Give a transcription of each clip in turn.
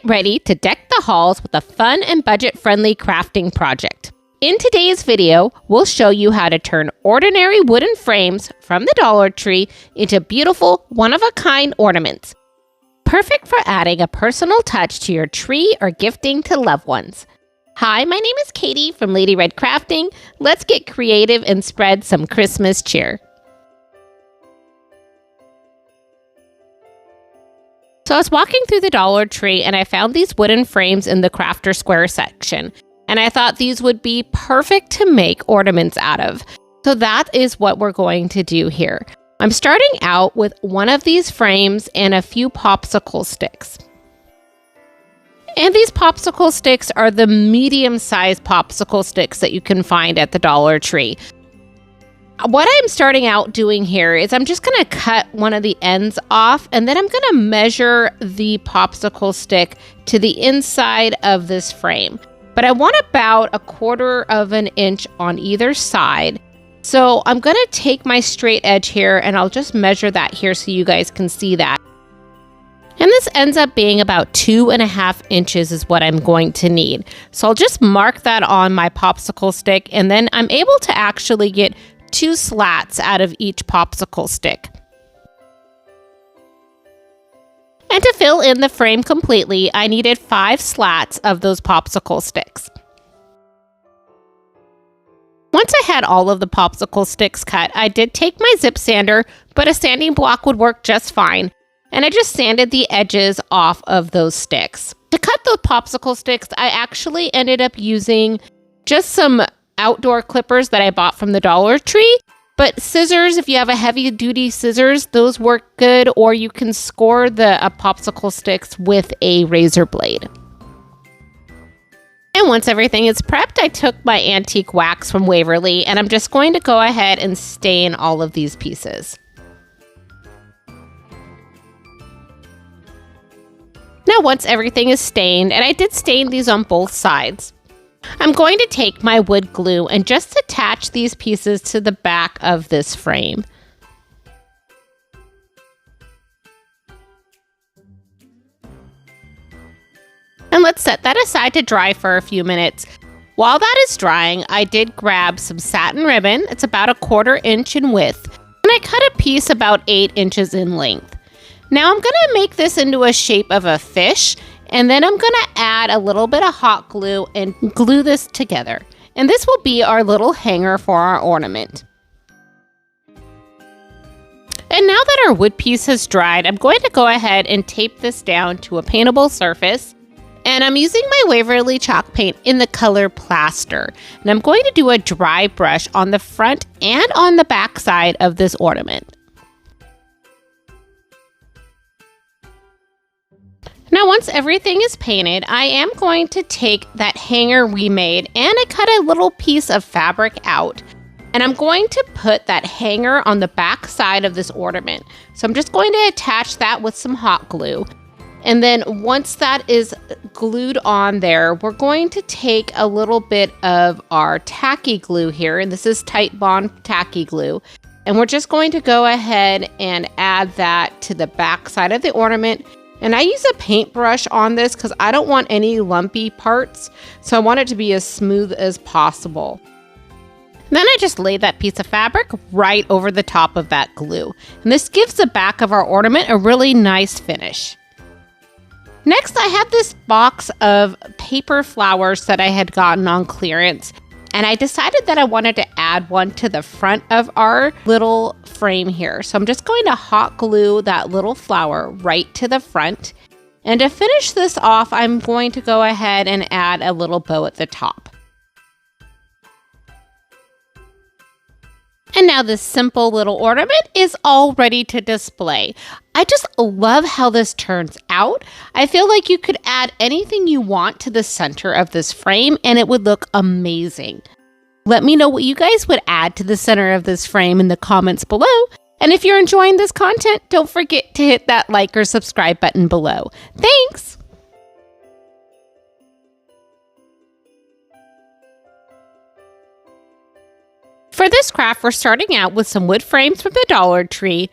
get ready to deck the halls with a fun and budget-friendly crafting project. In today's video, we'll show you how to turn ordinary wooden frames from the Dollar Tree into beautiful, one-of-a-kind ornaments. Perfect for adding a personal touch to your tree or gifting to loved ones. Hi, my name is Katie from Lady Red Crafting. Let's get creative and spread some Christmas cheer. So I was walking through the Dollar Tree and I found these wooden frames in the Crafter Square section. And I thought these would be perfect to make ornaments out of. So that is what we're going to do here. I'm starting out with one of these frames and a few popsicle sticks. And these popsicle sticks are the medium-sized popsicle sticks that you can find at the Dollar Tree. What I'm starting out doing here is I'm just going to cut one of the ends off, and then I'm going to measure the popsicle stick to the inside of this frame. But I want about 1/4 of an inch on either side. So I'm going to take my straight edge here and I'll just measure that here so you guys can see that. And this ends up being about 2.5 inches is what I'm going to need. So I'll just mark that on my popsicle stick, and then I'm able to actually get 2 slats out of each popsicle stick. And to fill in the frame completely, I needed 5 slats of those popsicle sticks. Once I had all of the popsicle sticks cut, I did take my zip sander, but a sanding block would work just fine. And I just sanded the edges off of those sticks. To cut those popsicle sticks, I actually ended up using just some outdoor clippers that I bought from the Dollar Tree. But scissors, if you have a heavy duty scissors, those work good, or you can score the popsicle sticks with a razor blade. And once everything is prepped, I took my antique wax from Waverly, and I'm just going to go ahead and stain all of these pieces. Now once everything is stained, and I did stain these on both sides, I'm going to take my wood glue and just attach these pieces to the back of this frame. And let's set that aside to dry for a few minutes. While that is drying, I did grab some satin ribbon. It's about 1/4 inch in width, and I cut a piece about 8 inches in length. Now I'm going to make this into a shape of a fish, and then I'm going to add a little bit of hot glue and glue this together. And this will be our little hanger for our ornament. And now that our wood piece has dried, I'm going to go ahead and tape this down to a paintable surface. And I'm using my Waverly chalk paint in the color Plaster. And I'm going to do a dry brush on the front and on the back side of this ornament. Now once everything is painted, I am going to take that hanger we made and I cut a little piece of fabric out. And I'm going to put that hanger on the back side of this ornament. So I'm just going to attach that with some hot glue. And then once that is glued on there, we're going to take a little bit of our tacky glue here. And this is Tight Bond tacky glue. And we're just going to go ahead and add that to the back side of the ornament. And I use a paintbrush on this because I don't want any lumpy parts. So I want it to be as smooth as possible. Then I just lay that piece of fabric right over the top of that glue. And this gives the back of our ornament a really nice finish. Next, I have this box of paper flowers that I had gotten on clearance. And I decided that I wanted to add one to the front of our little frame here. So I'm just going to hot glue that little flower right to the front. And to finish this off, I'm going to go ahead and add a little bow at the top. And now this simple little ornament is all ready to display. I just love how this turns out. I feel like you could add anything you want to the center of this frame and it would look amazing. Let me know what you guys would add to the center of this frame in the comments below. And if you're enjoying this content, don't forget to hit that like or subscribe button below. Thanks! For this craft, we're starting out with some wood frames from the Dollar Tree,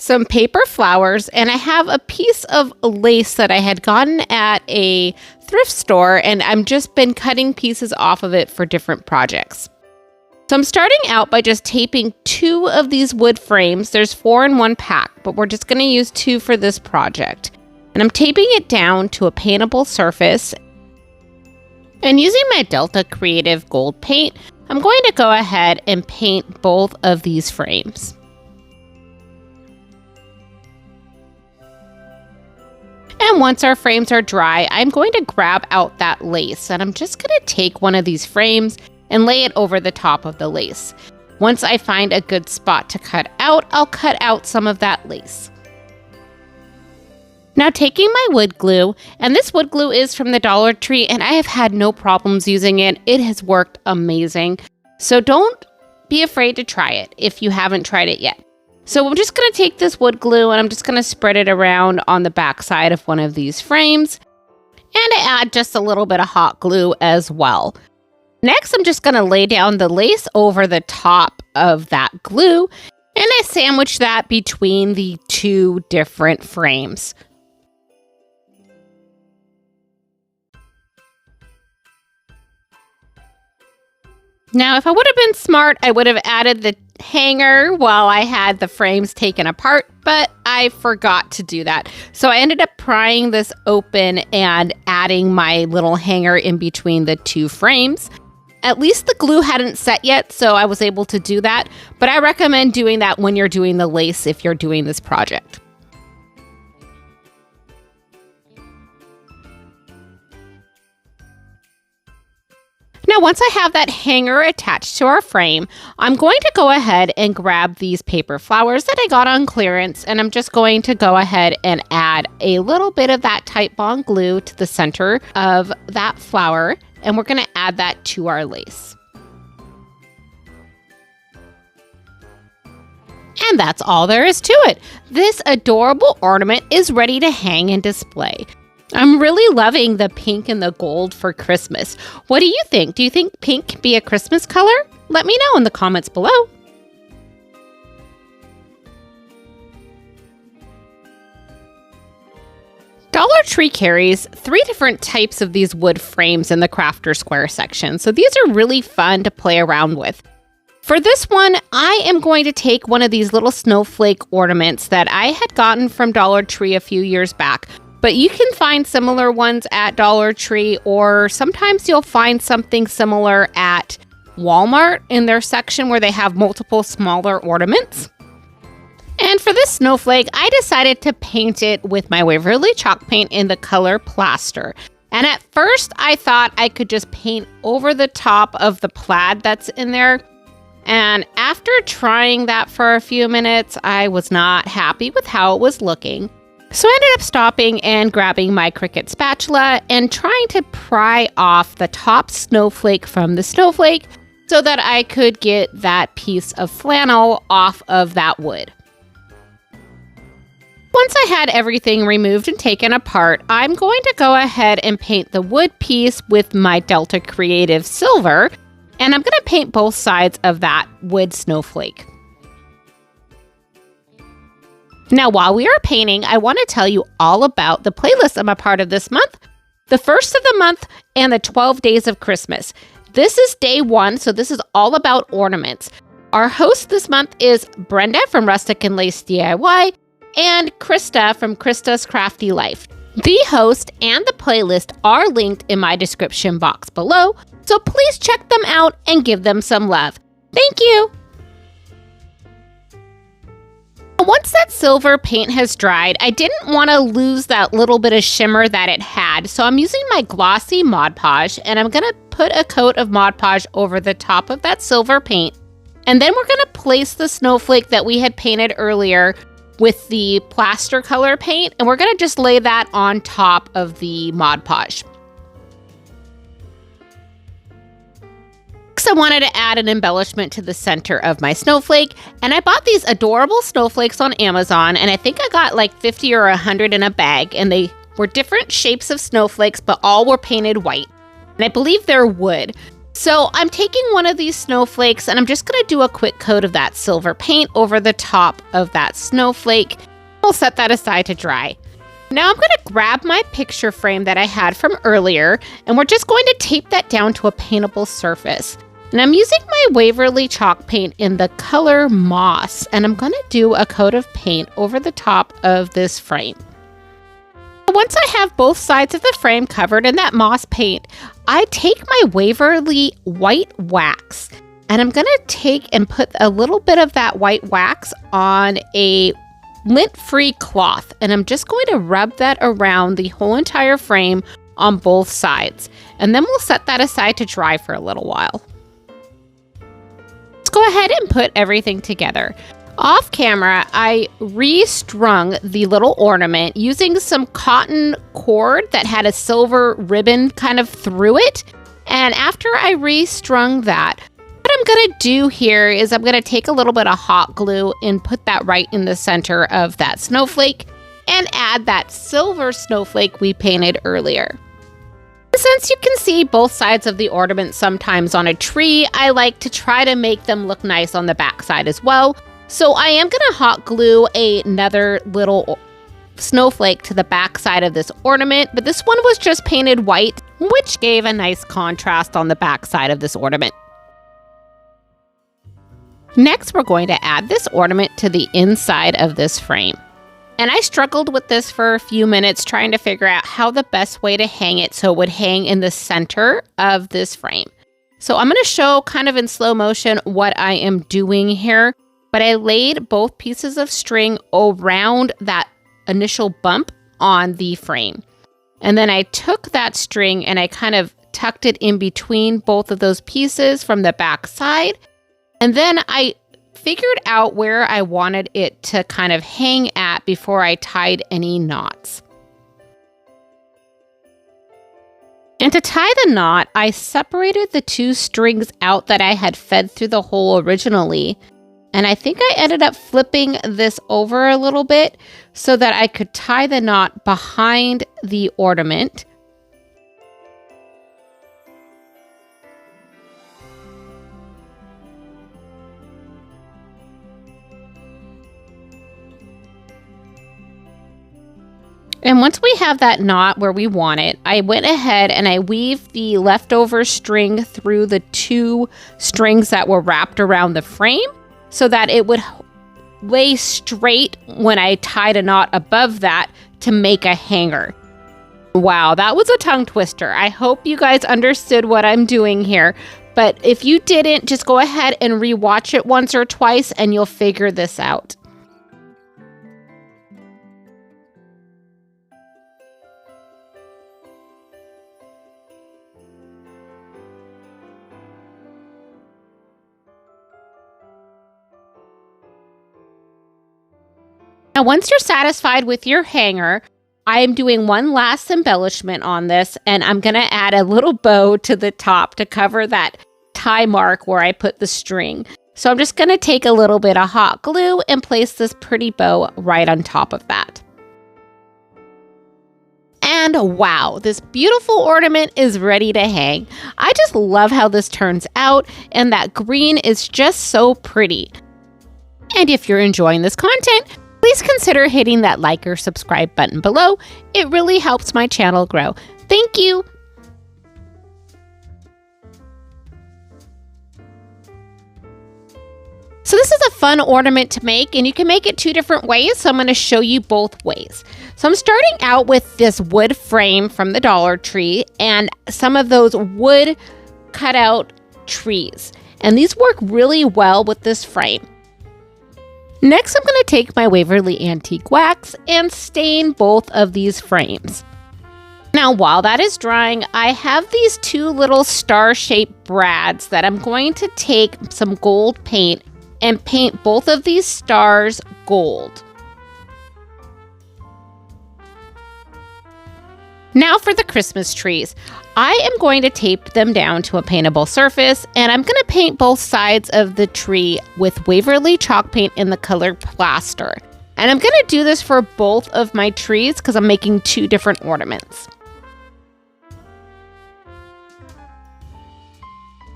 some paper flowers, and I have a piece of lace that I had gotten at a thrift store, and I've just been cutting pieces off of it for different projects. So I'm starting out by just taping 2 of these wood frames. There's 4 in one pack, but we're just going to use 2 for this project. And I'm taping it down to a paintable surface. And using my Delta Creative Gold paint, I'm going to go ahead and paint both of these frames. And once our frames are dry, I'm going to grab out that lace, and I'm just going to take one of these frames and lay it over the top of the lace. Once I find a good spot to cut out, I'll cut out some of that lace. Now taking my wood glue, and this wood glue is from the Dollar Tree, and I have had no problems using it. It has worked amazing. So don't be afraid to try it if you haven't tried it yet. So I'm just going to take this wood glue and I'm just going to spread it around on the back side of one of these frames. And I add just a little bit of hot glue as well. Next, I'm just going to lay down the lace over the top of that glue, and I sandwich that between the 2 different frames. Now, if I would have been smart, I would have added the hanger while I had the frames taken apart, but I forgot to do that. So I ended up prying this open and adding my little hanger in between the 2 frames. At least the glue hadn't set yet, so I was able to do that, but I recommend doing that when you're doing the lace if you're doing this project. Now, once I have that hanger attached to our frame, I'm going to go ahead and grab these paper flowers that I got on clearance, and I'm just going to go ahead and add a little bit of that Titebond glue to the center of that flower, and we're going to add that to our lace. And that's all there is to it. This adorable ornament is ready to hang and display. I'm really loving the pink and the gold for Christmas. What do you think? Do you think pink can be a Christmas color? Let me know in the comments below. Dollar Tree carries 3 different types of these wood frames in the Crafter Square section, so these are really fun to play around with. For this one, I am going to take one of these little snowflake ornaments that I had gotten from Dollar Tree a few years back. But you can find similar ones at Dollar Tree, or sometimes you'll find something similar at Walmart in their section where they have multiple smaller ornaments. And for this snowflake, I decided to paint it with my Waverly chalk paint in the color Plaster. And at first, I thought I could just paint over the top of the plaid that's in there. And after trying that for a few minutes, I was not happy with how it was looking. So I ended up stopping and grabbing my Cricut spatula and trying to pry off the top snowflake from the snowflake so that I could get that piece of flannel off of that wood. Once I had everything removed and taken apart, I'm going to go ahead and paint the wood piece with my Delta Creative Silver, and I'm going to paint both sides of that wood snowflake. Now, while we are painting, I want to tell you all about the playlist I'm a part of this month, the first of the month, and the 12 days of Christmas. This is day 1, so this is all about ornaments. Our host this month is Brenda from Rustic and Lace DIY and Krista from Krista's Crafty Life. The host and the playlist are linked in my description box below, so please check them out and give them some love. Thank you! Once that silver paint has dried, I didn't want to lose that little bit of shimmer that it had, so I'm using my glossy Mod Podge, and I'm going to put a coat of Mod Podge over the top of that silver paint. And then we're going to place the snowflake that we had painted earlier with the plaster color paint, and we're going to just lay that on top of the Mod Podge. I wanted to add an embellishment to the center of my snowflake, and I bought these adorable snowflakes on Amazon, and I think I got like 50 or 100 in a bag, and they were different shapes of snowflakes, but all were painted white, and I believe they're wood. So I'm taking one of these snowflakes and I'm just going to do a quick coat of that silver paint over the top of that snowflake. I'll set that aside to dry. Now I'm going to grab my picture frame that I had from earlier, and we're just going to tape that down to a paintable surface. And I'm using my Waverly chalk paint in the color Moss, and I'm going to do a coat of paint over the top of this frame. Once I have both sides of the frame covered in that moss paint, I take my Waverly white wax, and I'm going to take and put a little bit of that white wax on a lint-free cloth, and I'm just going to rub that around the whole entire frame on both sides, and then we'll set that aside to dry for a little while. Let's go ahead and put everything together. Off camera, I restrung the little ornament using some cotton cord that had a silver ribbon kind of through it. And after I restrung that, what I'm going to do here is I'm going to take a little bit of hot glue and put that right in the center of that snowflake and add that silver snowflake we painted earlier. Since you can see both sides of the ornament sometimes on a tree, I like to try to make them look nice on the back side as well. So I am going to hot glue another little snowflake to the back side of this ornament, but this one was just painted white, which gave a nice contrast on the back side of this ornament. Next, we're going to add this ornament to the inside of this frame. And I struggled with this for a few minutes trying to figure out how the best way to hang it so it would hang in the center of this frame. So I'm going to show kind of in slow motion what I am doing here. But I laid both pieces of string around that initial bump on the frame. And then I took that string and I kind of tucked it in between both of those pieces from the back side. And then I figured out where I wanted it to kind of hang at before I tied any knots. And to tie the knot, I separated the two strings out that I had fed through the hole originally. And I think I ended up flipping this over a little bit so that I could tie the knot behind the ornament. And once we have that knot where we want it, I went ahead and I weaved the leftover string through the two strings that were wrapped around the frame, so that it would lay straight when I tied a knot above that to make a hanger. Wow, that was a tongue twister. I hope you guys understood what I'm doing here, but if you didn't, just go ahead and rewatch it once or twice and you'll figure this out. Now, once you're satisfied with your hanger, I am doing one last embellishment on this, and I'm going to add a little bow to the top to cover that tie mark where I put the string. So I'm just going to take a little bit of hot glue and place this pretty bow right on top of that. And wow, this beautiful ornament is ready to hang. I just love how this turns out, and that green is just so pretty. And if you're enjoying this content, please consider hitting that like or subscribe button below. It really helps my channel grow. Thank you. So this is a fun ornament to make, and you can make it two different ways. So I'm going to show you both ways. So I'm starting out with this wood frame from the Dollar Tree and some of those wood cutout trees. And these work really well with this frame. Next, I'm going to take my Waverly Antique Wax and stain both of these frames. Now, while that is drying, I have these two little star-shaped brads that I'm going to take some gold paint and paint both of these stars gold. Now for the Christmas trees. I am going to tape them down to a paintable surface, and I'm going to paint both sides of the tree with Waverly chalk paint in the color Plaster. And I'm going to do this for both of my trees because I'm making two different ornaments.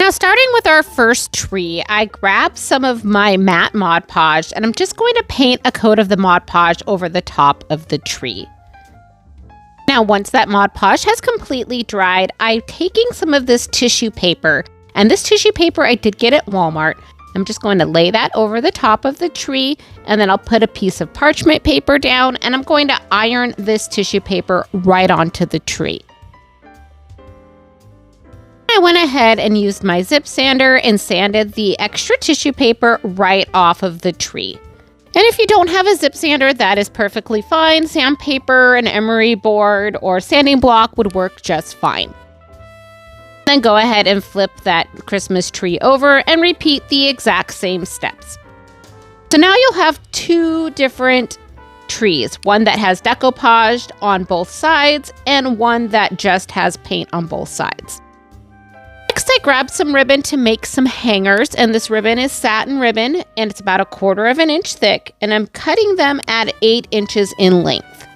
Now, starting with our first tree, I grabbed some of my matte Mod Podge and I'm just going to paint a coat of the Mod Podge over the top of the tree. Now, once that Mod Podge has completely dried, I'm taking some of this tissue paper, and this tissue paper I did get at Walmart. I'm just going to lay that over the top of the tree, and then I'll put a piece of parchment paper down, and I'm going to iron this tissue paper right onto the tree. I went ahead and used my zip sander and sanded the extra tissue paper right off of the tree. And if you don't have a zip sander, that is perfectly fine. Sandpaper, an emery board, or sanding block would work just fine. Then go ahead and flip that Christmas tree over and repeat the exact same steps. So now you'll have two different trees, one that has decoupage on both sides and one that just has paint on both sides. Next, I grabbed some ribbon to make some hangers, and this ribbon is satin ribbon, and it's about 1/4 inch thick, and I'm cutting them at 8 inches in length.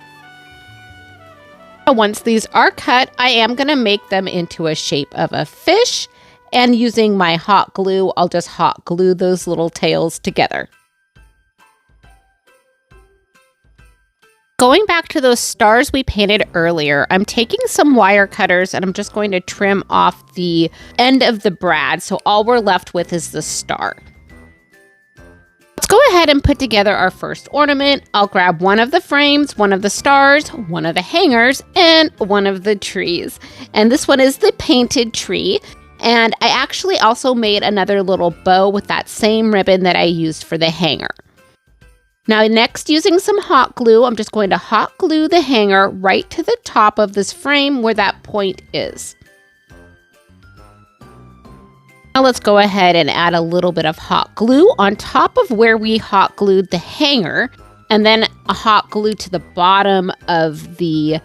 Once these are cut, I am going to make them into a shape of a fish, and using my hot glue, I'll just hot glue those little tails together. Going back to those stars we painted earlier, I'm taking some wire cutters and I'm just going to trim off the end of the brad, so all we're left with is the star. Let's go ahead and put together our first ornament. I'll grab one of the frames, one of the stars, one of the hangers, and one of the trees. And this one is the painted tree. And I actually also made another little bow with that same ribbon that I used for the hanger. Now next, using some hot glue, I'm just going to hot glue the hanger right to the top of this frame where that point is. Now let's go ahead and add a little bit of hot glue on top of where we hot glued the hanger, and then a hot glue to the bottom of the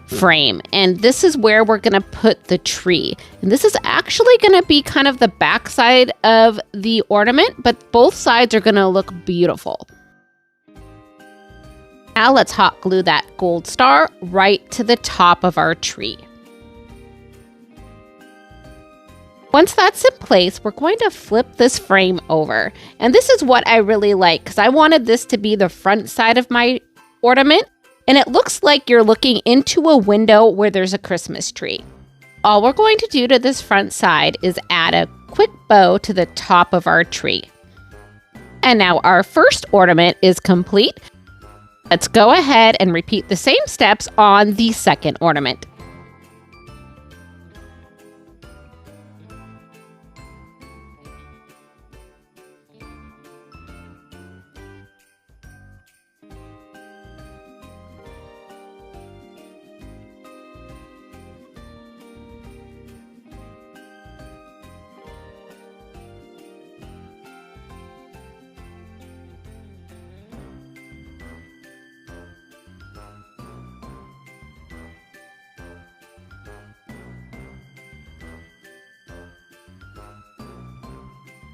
frame. And this is where we're going to put the tree. And this is actually going to be kind of the back side of the ornament, but both sides are going to look beautiful. Now let's hot glue that gold star right to the top of our tree. Once that's in place, we're going to flip this frame over. And this is what I really like, because I wanted this to be the front side of my ornament, and it looks like you're looking into a window where there's a Christmas tree. All we're going to do to this front side is add a quick bow to the top of our tree. And now our first ornament is complete. Let's go ahead and repeat the same steps on the second ornament.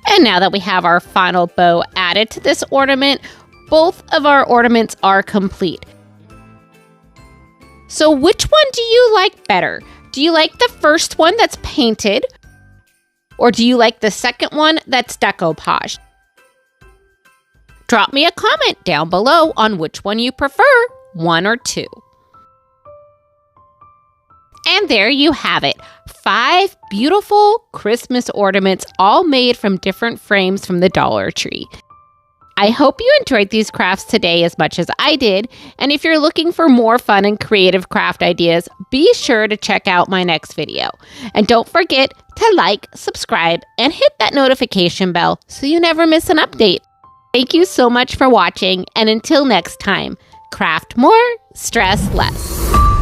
And now that we have our final bow added to this ornament, both of our ornaments are complete. So which one do you like better? Do you like the first one that's painted? Or do you like the second one that's decoupage? Drop me a comment down below on which one you prefer, 1 or 2. And there you have it, 5 beautiful Christmas ornaments, all made from different frames from the Dollar Tree. I hope you enjoyed these crafts today as much as I did, and if you're looking for more fun and creative craft ideas, be sure to check out my next video. And don't forget to like, subscribe, and hit that notification bell so you never miss an update. Thank you so much for watching, and until next time, craft more, stress less.